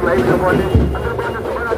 Light ఇవ్వండి. అందరూ కొంచెం శుభ్రంగా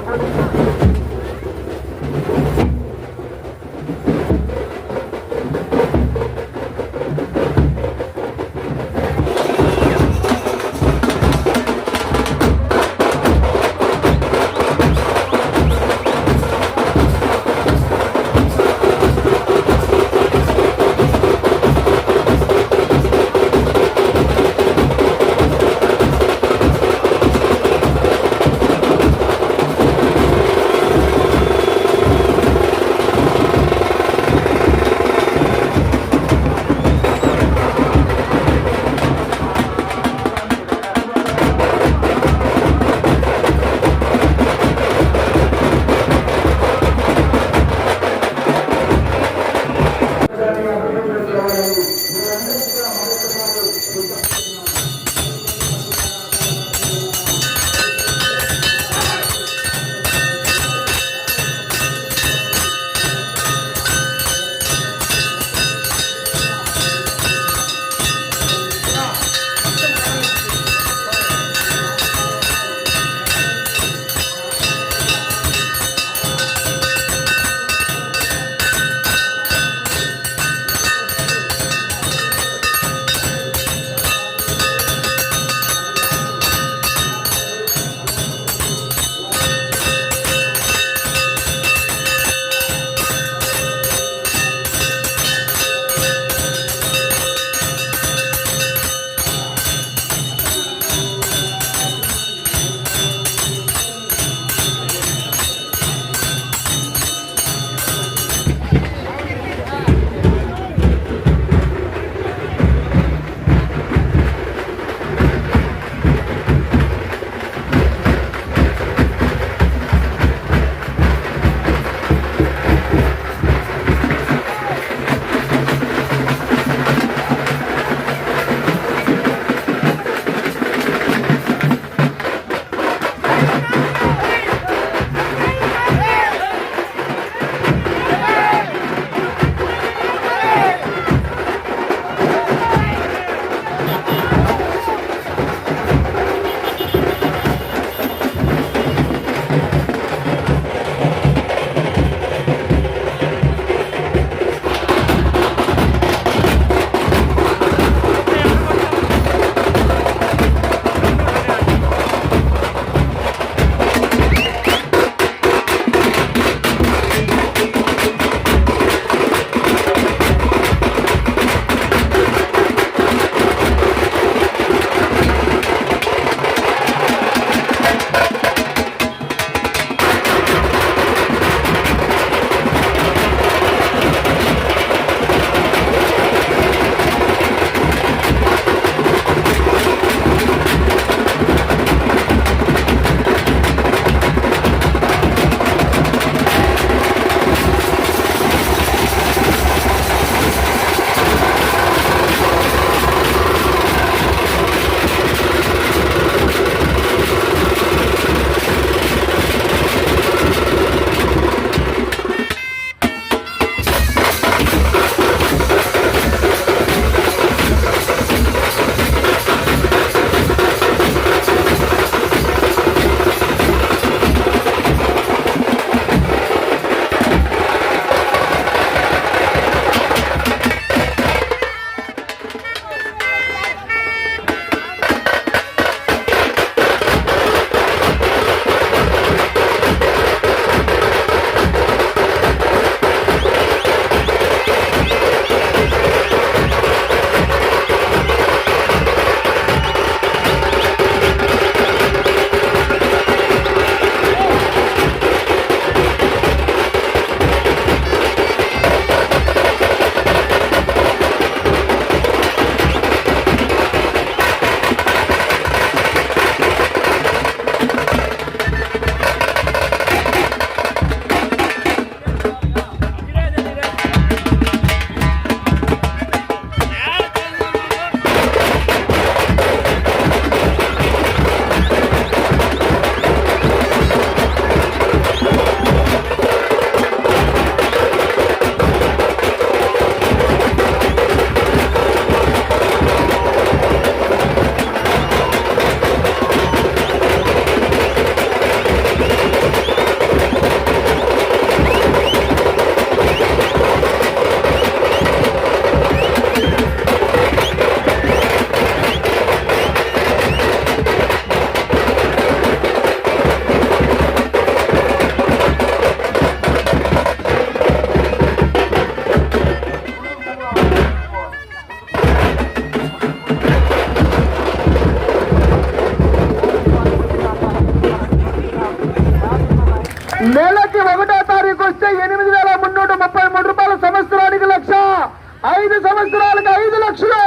రూపాయలకి 5 లక్షలు.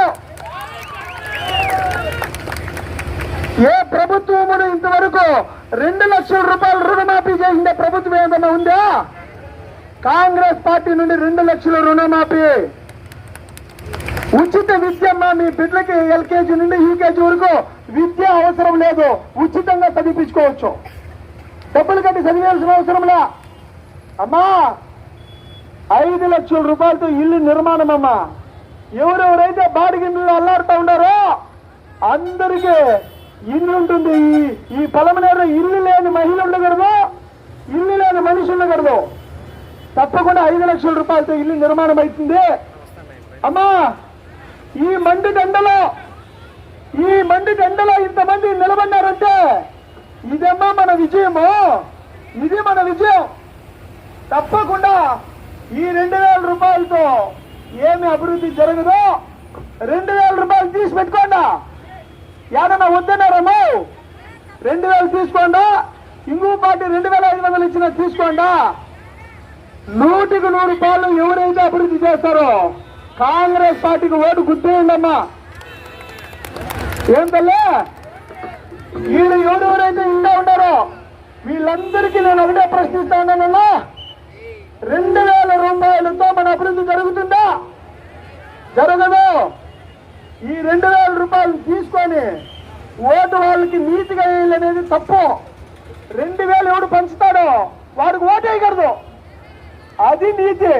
ఏ ప్రభుత్వమును ఇంతవరకు 2 లక్షల రూపాయలు రుణమాఫీ చేసిందే ప్రభుత్వం ఏదైనా ఉందా? కాంగ్రెస్ పార్టీ నుండి 2 లక్షల రుణమాఫీ. ఉచిత విద్యమ్మ, మీ బిడ్డలకి ఎల్కేజీ నుండి యూకేజీ వరకు విద్య అవసరం లేదు, ఉచితంగా చదివించుకోవచ్చు, డబ్బులు కట్టి చదివేయాల్సిన అవసరంలా. అమ్మా 5 లక్షల రూపాయలతో ఇల్లు నిర్మాణం అమ్మా. ఎవరెవరైతే బాడిగిళ్ళు అల్లాడుతూ ఉన్నారో అందరికీ ఇల్లు ఉంటుంది. ఈ పొలమనేరులో ఇల్లు లేని మహిళ ఉండకూడదు, ఇల్లు లేని మనిషి ఉండకూడదు. తప్పకుండా 5 లక్షల రూపాయలతో ఇల్లు నిర్మాణం అవుతుంది. అమ్మా ఈ మండి దండలో ఇంతమంది నిలబడ్డారంటే ఇదమ్మా మన విజయము, ఇది మన విజయం. తప్పకుండా ఈ 2000 రూపాయలతో ఏమి అభివృద్ధి జరగదు. 2000 రూపాయలు తీసి పెట్టుకోండా. ఏదన్నా వద్దన్నారమ్మా 2000 తీసుకోండా. ఇంకో పార్టీ 2500 ఇచ్చిన తీసుకోండా. 100కి 100 రూపాయలు ఎవరైతే అభివృద్ధి చేస్తారో కాంగ్రెస్ పార్టీకి ఓటు గుర్తేయండమ్మా. ఏం తల్లే, వీళ్ళు ఎవరెవరైతే ఇంకా ఉన్నారో వీళ్ళందరికీ నేను ఒకటే ప్రశ్నిస్తానన్నా, 2000 రూపాయలతో మన అభివృద్ధి జరుగుతుందా? జరగదు. ఈ 2000 రూపాయలు తీసుకొని ఓటు వాళ్ళకి నీతిగా వేయాలనేది తప్పు. 2000 ఎవడు పంచుతాడో వాడికి ఓటు వేయకూడదు, అది నీతి.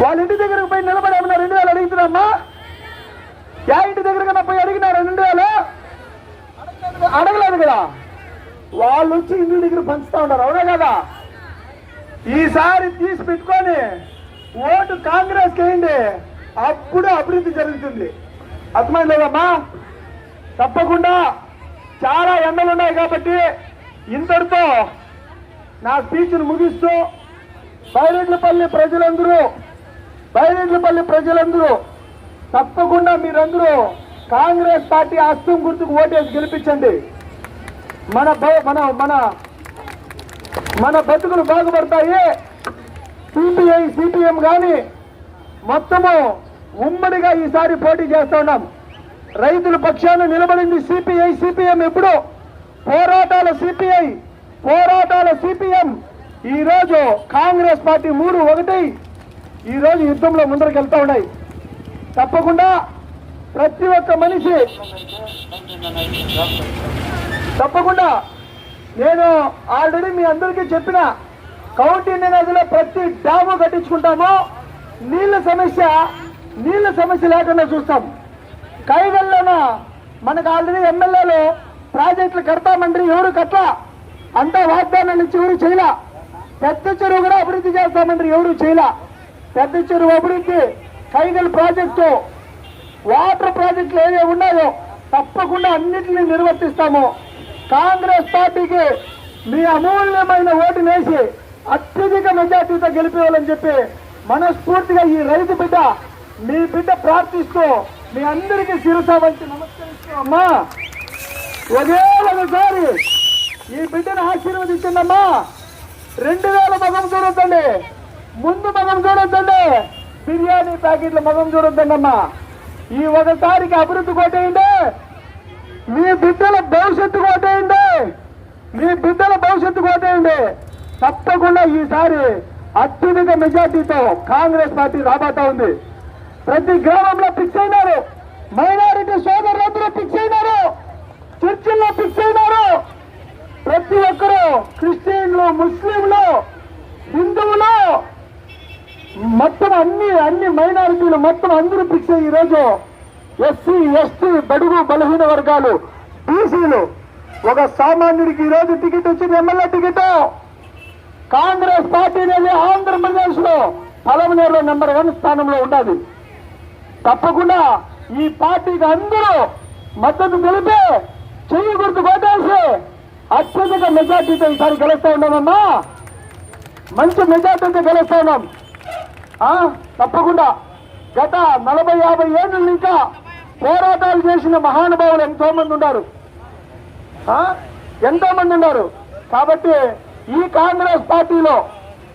వాళ్ళ ఇంటి దగ్గరకు పోయి నిలబడేమన్నా 2000 అడుగుతున్నామ్మా? యా ఇంటి దగ్గర పోయి అడిగినారా 2000? అడగలేదు కదా. వాళ్ళు వచ్చి ఇంటి దగ్గర పంచుతా ఉన్నారు, అవునా కదా? ఈసారి తీసి పెట్టుకొని ఓటు కాంగ్రెస్ వేయండి, అప్పుడు అభివృద్ధి జరుగుతుంది. అర్థమైంది లేదమ్మా? తప్పకుండా చాలా ఎండలు ఉన్నాయి కాబట్టి ఇంతటితో నా స్పీచ్ను ముగిస్తూ బైరెడ్లపల్లి ప్రజలందరూ తప్పకుండా మీరందరూ కాంగ్రెస్ పార్టీ హస్తం గుర్తుకు ఓటేసి గెలిపించండి. మన బతుకులు బాగుపడతాయి. సిపిఐ సిపిఎం కానీ మొత్తము ఉమ్మడిగా ఈసారి పోటీ చేస్తా ఉన్నాం. రైతుల పక్షాన నిలబడింది సిపిఐ సిపిఎం. ఎప్పుడు పోరాటాల సిపిఎం. ఈ రోజు కాంగ్రెస్ పార్టీ 3-1 ఈ రోజు యుద్ధంలో ముందరికి వెళ్తా ఉన్నాయి. తప్పకుండా ప్రతి ఒక్క మనిషి తప్పకుండా నేను ఆల్రెడీ మీ అందరికీ చెప్పిన కౌంటిన్య నదిలో ప్రతి డ్యాము కట్టించుకుంటాము. నీళ్ల సమస్య లేకుండా చూస్తాం. కైవల్లోన మనకు ఆల్రెడీ ఎమ్మెల్యేలు ప్రాజెక్టులు కడతామంటారు, ఎవరు కట్లా, అంతా వాగ్దానాలు ఇచ్చి ఎవరు చేయలా. పెద్ద చెరువు కూడా అభివృద్ధి చేస్తామంటారు, ఎవరు చేయలా. పెద్ద చెరువు అభివృద్ధి, కైగల్ ప్రాజెక్టు, వాటర్ ప్రాజెక్టులు ఏవే ఉన్నాయో తప్పకుండా అన్నింటినీ నిర్వర్తిస్తాము. కాంగ్రెస్ పార్టీకి మీ అమూల్యమైన ఓటు వేసి అత్యధిక మెజార్టీతో గెలిపేయాలని చెప్పి మనస్ఫూర్తిగా ఈ రైతు బిడ్డ మీ బిడ్డ ప్రార్థిస్తూ మీ అందరికీ శిరస వంచి నమస్కరిస్తూ అమ్మా ఒకసారి ఈ బిడ్డను ఆశీర్వదించండమ్మా. 2000 మగం చూడొద్దండి, ముందు మగం చూడొద్దండి, బిర్యానీ ప్యాకెట్ల మగం చూడొద్దండి అమ్మా. ఈ ఒకసారికి అభివృద్ధి కోటేయండి, మీ బిడ్డల భవిష్యత్తు కోటేయండి. తప్పకుండా ఈసారి అత్యధిక మెజార్టీతో కాంగ్రెస్ పార్టీ రాబోతా ఉంది. ప్రతి గ్రామంలో ఫిక్స్ అయినారు, మైనారిటీ సోదరులందరూ ఫిక్స్ అయినారు, చర్చిల్లో ఫిక్స్ అయినారు. ప్రతి ఒక్కరూ క్రిస్టియన్లు, ముస్లింలు, హిందువులు మొత్తం అన్ని మైనారిటీలు మొత్తం అందరూ ఫిక్స్ అయ్యి ఈరోజు ఎస్సీ ఎస్టీ బడుగు బలహీన వర్గాలు బీసీలు ఒక సామాన్యుడికి ఈరోజు టికెట్ వచ్చింది, ఎమ్మెల్యే టికెట్. కాంగ్రెస్ పార్టీ అనేది ఆంధ్రప్రదేశ్ లో పలమనేరులో నెంబర్ 1 స్థానంలో ఉండాలి. తప్పకుండా ఈ పార్టీకి అందరూ మద్దతు తెలిపి చెయ్యి గుర్తు కొట్టేసి అత్యధిక మెజార్టీతో ఈసారి గెలుస్తా ఉన్నామమ్మా. మంచి మెజార్టీతో గెలుస్తా ఉన్నాం. తప్పకుండా గత 40-50 ఏళ్ళ ఇంకా పోరాటాలు చేసిన మహానుభావులు ఎంతో మంది ఉన్నారు. కాబట్టి ఈ కాంగ్రెస్ పార్టీలో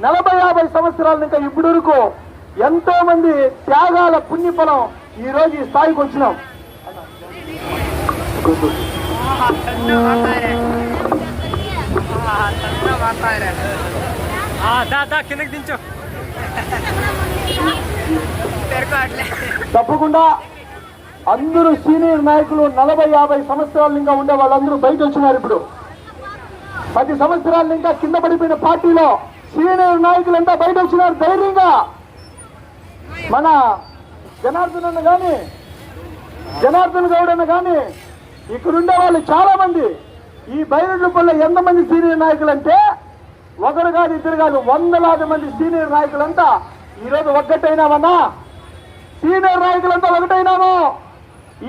40-50 సంవత్సరాల ఇంకా ఇప్పుడు వరకు ఎంతో మంది త్యాగాల పుణ్యఫలం ఈ రోజు ఈ స్థాయికి వచ్చినాం. కిందకి దించు. తప్పకుండా అందరూ సీనియర్ నాయకులు 40-50 సంవత్సరాలు ఇంకా ఉండే వాళ్ళందరూ బయట వచ్చినారు. ఇప్పుడు 10 సంవత్సరాలు ఇంకా కింద పడిపోయిన పార్టీలో సీనియర్ నాయకులంతా బయట వచ్చినారు ధైర్యంగా. మన జనార్దన్ అన్న కానీ, జనార్దన్ గౌడ్ అన్న కానీ, ఇక్కడ ఉండే వాళ్ళు చాలా మంది. ఈ బైరెడ్లపల్లి ఎంతమంది సీనియర్ నాయకులు అంటే ఒకరు కాదు, ఇద్దరు కాదు, 100,000 మంది సీనియర్ నాయకులంతా ఈరోజు ఒక్కటైనామన్నా. సీనియర్ నాయకులంతా ఒకటైనాము.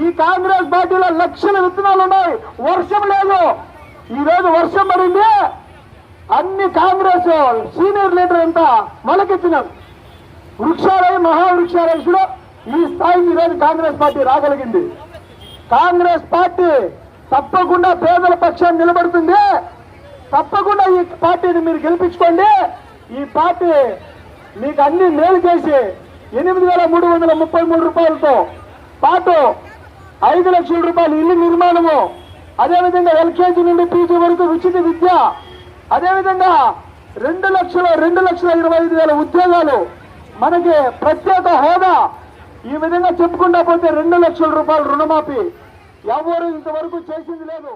ఈ కాంగ్రెస్ పార్టీలో లక్షల విత్తనాలు ఉన్నాయి, వర్షం లేదు. ఈ రోజు వర్షం పడింది, అన్ని కాంగ్రెస్ సీనియర్ లీడర్ అంతా మొలకెత్తినారు. వృక్షాలయ మహావృక్షాలయ ఈ స్థాయికి ఈరోజు కాంగ్రెస్ పార్టీ రాగలిగింది. కాంగ్రెస్ పార్టీ తప్పకుండా పేదల పక్షాన్ని నిలబడుతుంది. తప్పకుండా ఈ పార్టీని మీరు గెలిపించుకోండి. ఈ పార్టీ మీకు అన్ని మేలు చేసి 8,333 రూపాయలతో పాటు 5 లక్షల రూపాయలు ఇల్లు నిర్మాణము, అదేవిధంగా ఎల్కేజీ నుండి పీజీ వరకు ఉచిత విద్య, అదేవిధంగా 2,25,000 ఉద్యోగాలు, మనకి ప్రత్యేక హోదా, ఈ విధంగా చెప్పుకుంటా పోతే 2 లక్షల రూపాయలు రుణమాఫీ ఎవరు ఇంతవరకు చేసింది లేదు.